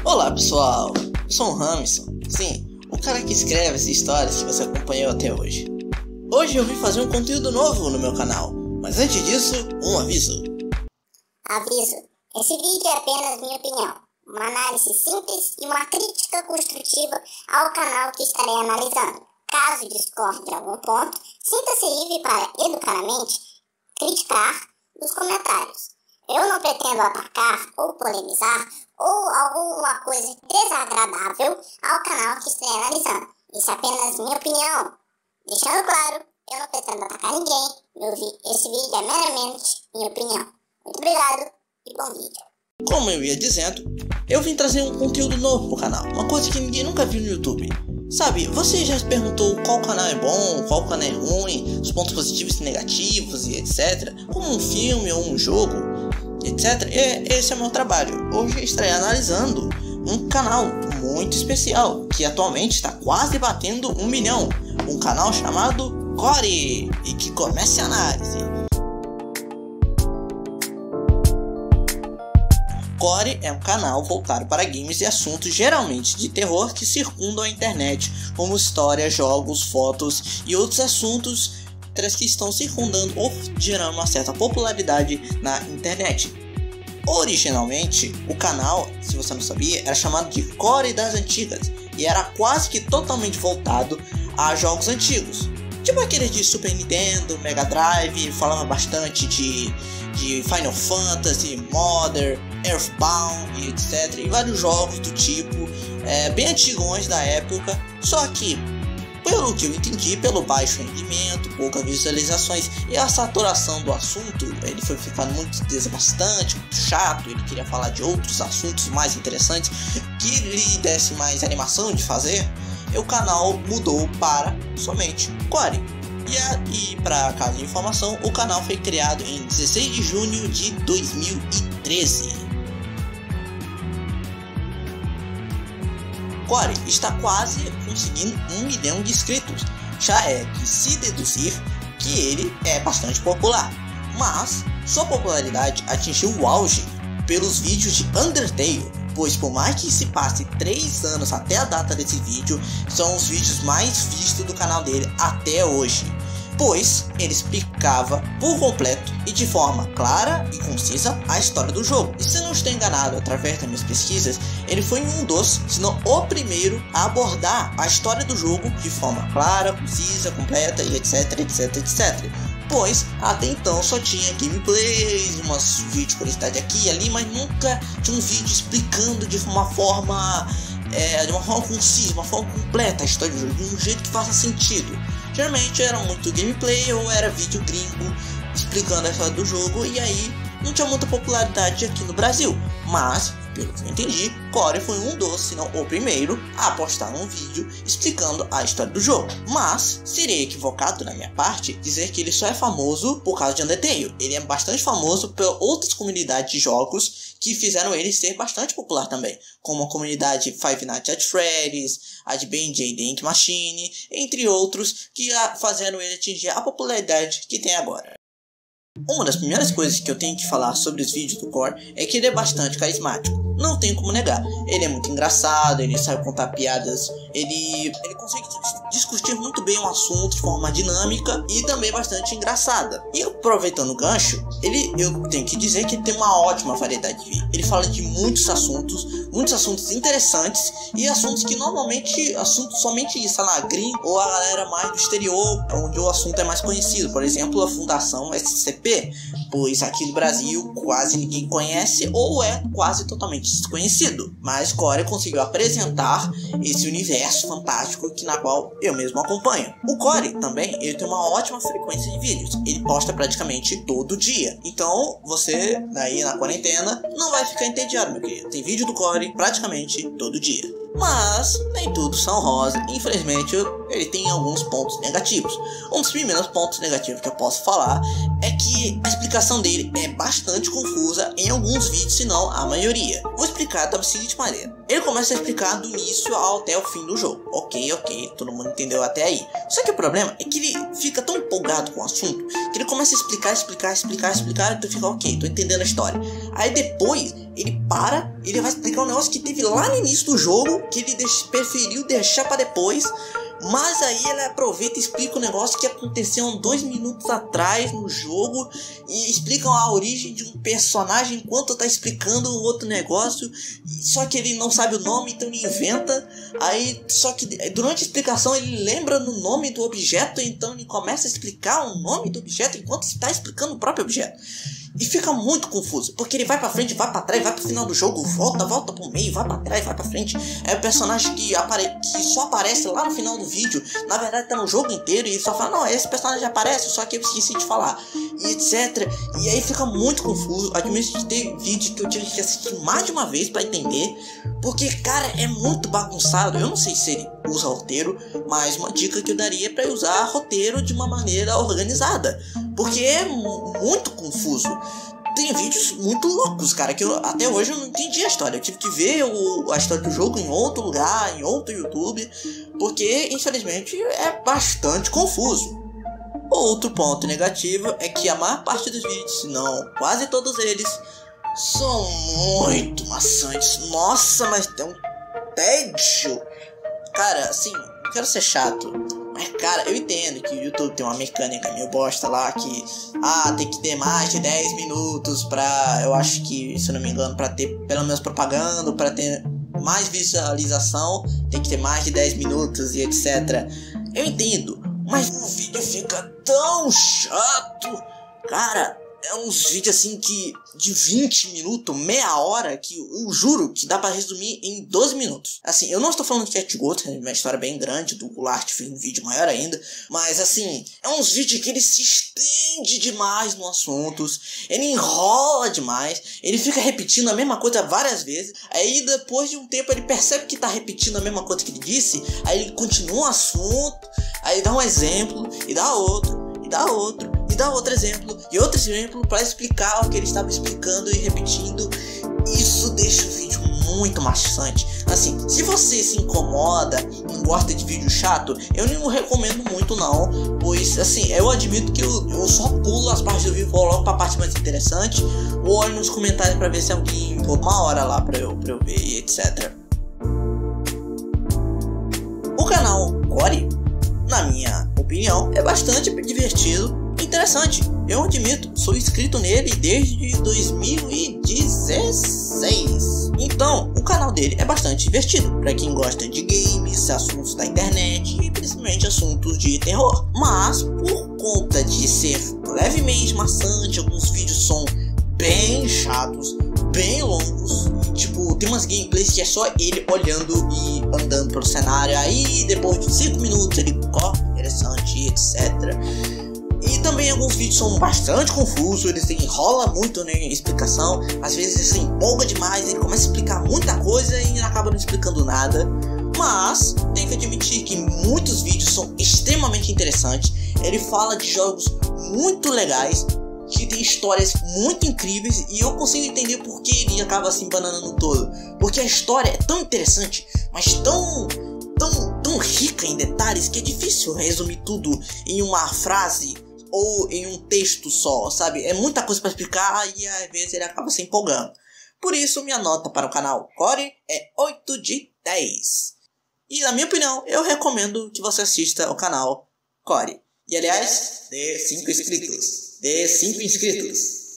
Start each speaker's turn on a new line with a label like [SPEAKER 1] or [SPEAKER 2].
[SPEAKER 1] Olá pessoal, eu sou o Ramison, sim, o cara que escreve essas histórias que você acompanhou até hoje. Hoje eu vim fazer um conteúdo novo no meu canal, mas antes disso, um aviso.
[SPEAKER 2] Aviso, esse vídeo é apenas minha opinião, uma análise simples e uma crítica construtiva ao canal que estarei analisando. Caso discorde de algum ponto, sinta-se livre para, educadamente, criticar nos comentários. Eu não pretendo atacar ou polemizar ou alguma coisa desagradável ao canal que estarei analisando. Isso é apenas minha opinião. Deixando claro, eu não pretendo atacar ninguém. Esse vídeo é meramente minha opinião. Muito obrigado e bom vídeo.
[SPEAKER 1] Como eu ia dizendo, eu vim trazer um conteúdo novo pro canal, uma coisa que ninguém nunca viu no YouTube. Sabe, você já se perguntou qual canal é bom, qual canal é ruim, os pontos positivos e negativos e etc. Como um filme ou um jogo, etc. Esse é o meu trabalho. Hoje eu estarei analisando um canal muito especial, que atualmente está quase batendo 1 milhão. Um canal chamado Core, e que comece a análise. Core é um canal voltado para games e assuntos geralmente de terror que circundam a internet, como histórias, jogos, fotos e outros assuntos que estão circundando ou gerando uma certa popularidade na internet. Originalmente, o canal, se você não sabia, era chamado de Core das Antigas e era quase que totalmente voltado a jogos antigos, tipo aqueles de Super Nintendo, Mega Drive. Falava bastante de Final Fantasy, Modern, Earthbound e etc. E vários jogos do tipo, bem antigos da época. Só que, pelo que eu entendi, pelo baixo rendimento, poucas visualizações e a saturação do assunto, ele foi ficando muito desgastante, muito chato. Ele queria falar de outros assuntos mais interessantes que lhe desse mais animação de fazer. E o canal mudou para somente Core. E para caso de informação, o canal foi criado em 16 de junho de 2013. Core está quase conseguindo 1 milhão de inscritos. Já é de se deduzir que ele é bastante popular, mas sua popularidade atingiu o auge pelos vídeos de Undertale, pois por mais que se passe 3 anos até a data desse vídeo, são os vídeos mais vistos do canal dele até hoje, pois ele explicava por completo e de forma clara e concisa a história do jogo. E se não estou enganado, através das minhas pesquisas, ele foi um dos, se não o primeiro, a abordar a história do jogo de forma clara, concisa, completa e etc, etc, etc. Pois até então só tinha gameplays, umas vídeos de curiosidade aqui e ali, mas nunca tinha um vídeo explicando de uma forma concisa, uma forma completa a história do jogo, de um jeito que faça sentido. Geralmente era muito gameplay ou era vídeo gringo explicando a história do jogo, e aí não tinha muita popularidade aqui no Brasil. Mas, pelo que eu entendi, Core foi um dos, se não o primeiro, a postar um vídeo explicando a história do jogo. Mas seria equivocado da minha parte dizer que ele só é famoso por causa de Undertale. Ele é bastante famoso por outras comunidades de jogos que fizeram ele ser bastante popular também, como a comunidade Five Nights at Freddy's, a de BJ The Ink Machine, entre outros, que fizeram ele atingir a popularidade que tem agora. Uma das primeiras coisas que eu tenho que falar sobre os vídeos do Core é que ele é bastante carismático. Não tem como negar. Ele é muito engraçado, ele sabe contar piadas, ele consegue discutir muito bem um assunto de forma dinâmica e também bastante engraçada. E aproveitando o gancho, eu tenho que dizer que ele tem uma ótima variedade de vídeo. Ele fala de muitos assuntos interessantes e assuntos que normalmente, assuntos somente, sei lá, gringo ou a galera mais do exterior, onde o assunto é mais conhecido. Por exemplo, a Fundação SCP, pois aqui no Brasil quase ninguém conhece ou é quase totalmente desconhecido. Mas Core conseguiu apresentar esse universo fantástico na qual eu mesmo acompanho. O Core também, ele tem uma ótima frequência de vídeos. Ele posta praticamente todo dia. Então você, daí na quarentena, não vai ficar entediado, meu querido. Tem vídeo do Core praticamente todo dia. Mas nem tudo são rosa. Infelizmente ele tem alguns pontos negativos. Um dos primeiros pontos negativos que eu posso falar é que a explicação dele é bastante confusa em alguns vídeos, se não a maioria. Vou explicar da seguinte maneira. Ele começa a explicar do início até o fim do jogo. Ok, todo mundo entendeu até aí. Só que o problema é que ele fica tão empolgado com o assunto que ele começa a explicar, e tu fica ok, tô entendendo a história. Aí depois ele para, ele vai explicar um negócio que teve lá no início do jogo, que ele preferiu deixar para depois. Mas aí ele aproveita e explica um negócio que aconteceu 2 minutos atrás no jogo. E explicam a origem de um personagem enquanto tá explicando um outro negócio. Só que ele não sabe o nome, então ele inventa. Aí, só que durante a explicação ele lembra no nome do objeto. Então ele começa a explicar o nome do objeto enquanto está explicando o próprio objeto. E fica muito confuso, porque ele vai pra frente, vai pra trás, vai pro final do jogo, volta pro meio, vai pra trás, vai pra frente. É o personagem que só aparece lá no final do vídeo. Na verdade tá no jogo inteiro e só fala, não, esse personagem aparece, só que eu esqueci de falar, e etc. E aí fica muito confuso. Admito que tem vídeo que eu tive que assistir mais de uma vez pra entender, porque, cara, é muito bagunçado. Eu não sei se ele usa roteiro, mas uma dica que eu daria é pra usar roteiro de uma maneira organizada, porque é muito confuso. Tem vídeos muito loucos, cara, que até hoje eu não entendi a história. Eu tive que ver a história do jogo em outro lugar, em outro YouTube, porque infelizmente é bastante confuso. Outro ponto negativo é que a maior parte dos vídeos, se não quase todos eles, são muito maçantes. Nossa, mas tem um tédio. Cara, assim, não quero ser chato, mas, cara, eu entendo que o YouTube tem uma mecânica meio bosta lá que tem que ter mais de 10 minutos pra, eu acho que, se eu não me engano, pra ter pelo menos propaganda, pra ter mais visualização, tem que ter mais de 10 minutos e etc. Eu entendo, mas o vídeo fica tão chato. Cara, é uns vídeos assim que de 20 minutos, meia hora, que eu juro que dá pra resumir em 12 minutos. Assim, eu não estou falando de Cat Goat, é uma história bem grande, do Goulart fez um vídeo maior ainda, mas assim, é uns vídeos que ele se estende demais no assuntos, ele enrola demais, ele fica repetindo a mesma coisa várias vezes, aí depois de um tempo ele percebe que tá repetindo a mesma coisa que ele disse, aí ele continua o assunto, aí dá um exemplo, e dá outro, e dá outro, e dá outro exemplo, e outro exemplo para explicar o que ele estava explicando e repetindo. Isso deixa o vídeo muito maçante. Assim, se você se incomoda, não gosta de vídeo chato, eu não recomendo muito não, pois assim, eu admito que eu só pulo as partes do vídeo, vou logo pra parte mais interessante, ou olho nos comentários para ver se alguém pôr uma hora lá pra eu ver e etc. O canal Core, na minha opinião, é bastante divertido e interessante. Eu admito, sou inscrito nele desde 2016. Então, o canal dele é bastante divertido para quem gosta de games, assuntos da internet e principalmente assuntos de terror. Mas, por conta de ser levemente maçante, alguns vídeos são bem chatos, bem longos. Tipo, tem umas gameplays que é só ele olhando e andando pelo cenário. Aí, depois de 5 minutos, ele corta, interessante, etc. E também alguns vídeos são bastante confusos, eles enrolam muito, né, em explicação. Às vezes ele se empolga demais, ele começa a explicar muita coisa e acaba não explicando nada. Mas tenho que admitir que muitos vídeos são extremamente interessantes. Ele fala de jogos muito legais, que tem histórias muito incríveis, e eu consigo entender por que ele acaba se embananando todo. Porque a história é tão interessante, mas tão rica em detalhes, que é difícil resumir tudo em uma frase ou em um texto só, sabe? É muita coisa para explicar e às vezes ele acaba se empolgando. Por isso, minha nota para o canal Core é 8 de 10. E na minha opinião, eu recomendo que você assista ao canal Core. E aliás, dê 5 inscritos. Dê 5 inscritos.